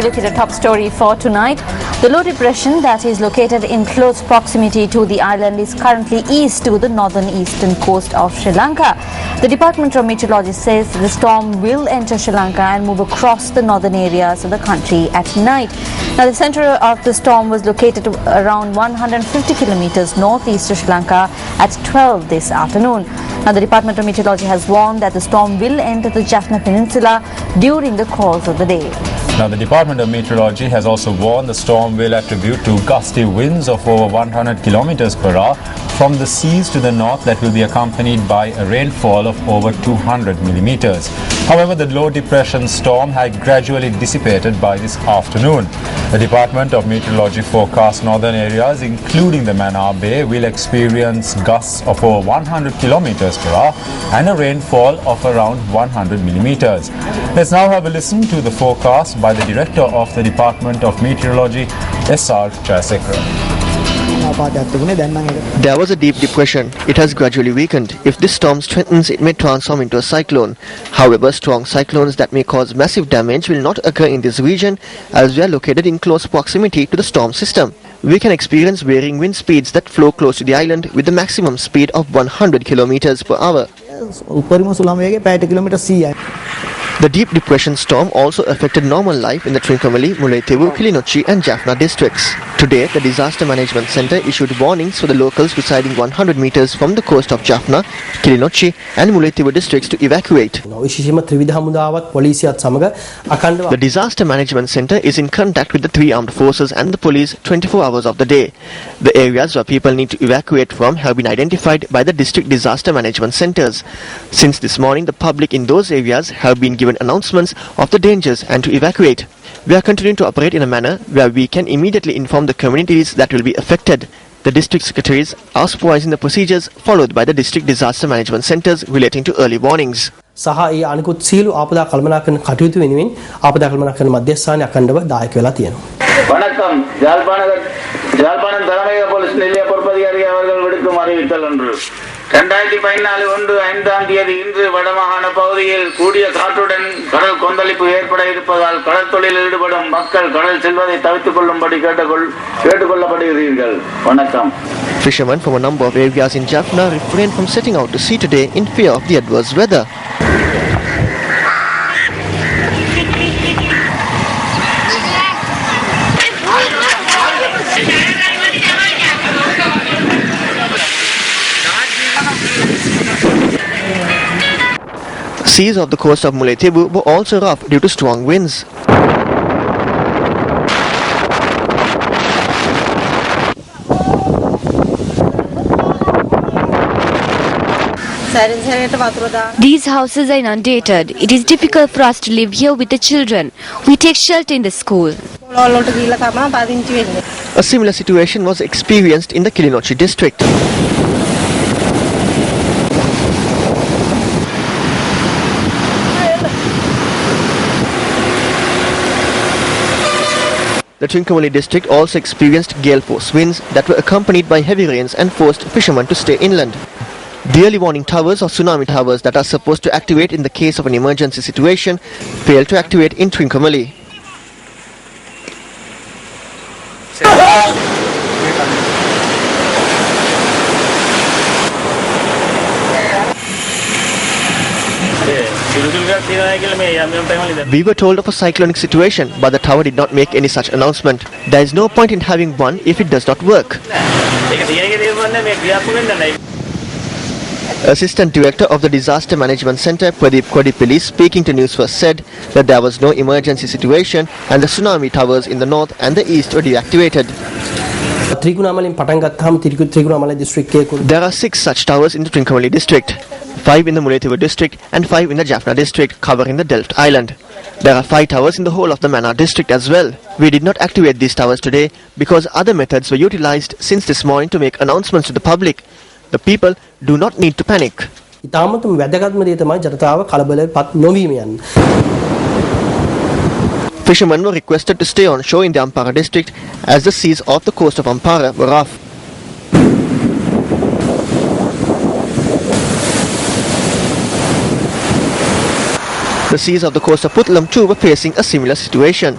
we look at a top story for tonight. The low depression that is located in close proximity to the island is currently east to the northern eastern coast of Sri Lanka. The Department of Meteorology says the storm will enter Sri Lanka and move across the northern areas of the country at night. Now, the center of the storm was located around 150 kilometers northeast of Sri Lanka at 12 this afternoon. Now, the Department of Meteorology has warned that the storm will enter the Jaffna Peninsula during the course of the day. Now, the Department of Meteorology has also warned the storm will attribute to gusty winds of over 100 kilometers per hour from the seas to the north that will be accompanied by a rainfall of over 200 millimeters. However, the low depression storm had gradually dissipated by this afternoon. The Department of Meteorology forecasts northern areas, including the Mannar Bay, will experience gusts of over 100 kilometers per hour and a rainfall of around 100 millimeters. Let's now have a listen to the forecast by the Director of the Department of Meteorology, S.R. Jayasekara. There was a deep depression. It has gradually weakened. If this storm strengthens, it may transform into a cyclone. However, strong cyclones that may cause massive damage will not occur in this region as we are located in close proximity to the storm system. We can experience varying wind speeds that flow close to the island with the maximum speed of 100 kilometers per hour. The deep depression storm also affected normal life in the Trincomalee, Mullaitivu, Kilinochchi and Jaffna districts. Today, the Disaster Management Centre issued warnings for the locals residing 100 metres from the coast of Jaffna, Kilinochchi and Mullaitivu districts to evacuate. The Disaster Management Centre is in contact with the three armed forces and the police 24 hours of the day. The areas where people need to evacuate from have been identified by the district disaster management centres. Since this morning, the public in those areas have been given announcements of the dangers and to evacuate. We are continuing to operate in a manner where we can immediately inform the communities that will be affected. The district secretaries are supervising the procedures followed by the district disaster management centres relating to early warnings. සහ අනිකුත් සීළු ආපදා කළමනාකරන කටයුතු වෙනුවෙන් ආපදා කළමනාකරන මධ්‍යස්ථානය අඛණ්ඩව දායක වෙලා තියෙනවා. வணக்கம். யாழ்ப்பாணம் தலைமையக போலீஸ் நிலைய பொறுப்பதிகாரி அவர்கள் விடுக்கும் அறிவித்தல் ஒன்று. 2014 ஒன்று 5ஆம் தேதி இன்று வடமாகாண பகுதியில் கூடிய காற்றுடன் கடல் கொந்தளிப்பு ஏற்பட இருப்பதால் கடல் தொழிலில் ஈடுபடும் மக்கள் கடல் செல்வதை தவிர்த்துக் கொள்ளும்படி கேட்டுக்கொள்ளப்படுகிறீர்கள். வணக்கம். Fishermen from a number of areas in Jaffna refrained from setting out to sea today in fear of the adverse weather. Seas of the coast of Mullaitivu were also rough due to strong winds. These houses are inundated. It is difficult for us to live here with the children. We take shelter in the school. A similar situation was experienced in the Kilinochchi district. The Trincomalee district also experienced gale force winds that were accompanied by heavy rains and forced fishermen to stay inland. The early warning towers or tsunami towers that are supposed to activate in the case of an emergency situation failed to activate in Trincomalee. We were told of a cyclonic situation, but the tower did not make any such announcement. There is no point in having one if it does not work. Assistant Director of the Disaster Management Centre, Pradeep Kodipilli, speaking to Newsfirst, said that there was no emergency situation and the tsunami towers in the north and the east were deactivated. There are 6 such towers in the Trincomalee district, 5 in the Mullaitivu district and 5 in the Jaffna district covering the Delft Island. There are 5 towers in the whole of the Mannar district as well. We did not activate these towers today because other methods were utilized since this morning to make announcements to the public. The people do not need to panic. Fishermen were requested to stay on shore in the Ampara district as the seas off the coast of Ampara were rough. The seas of the coast of Puttalam too were facing a similar situation.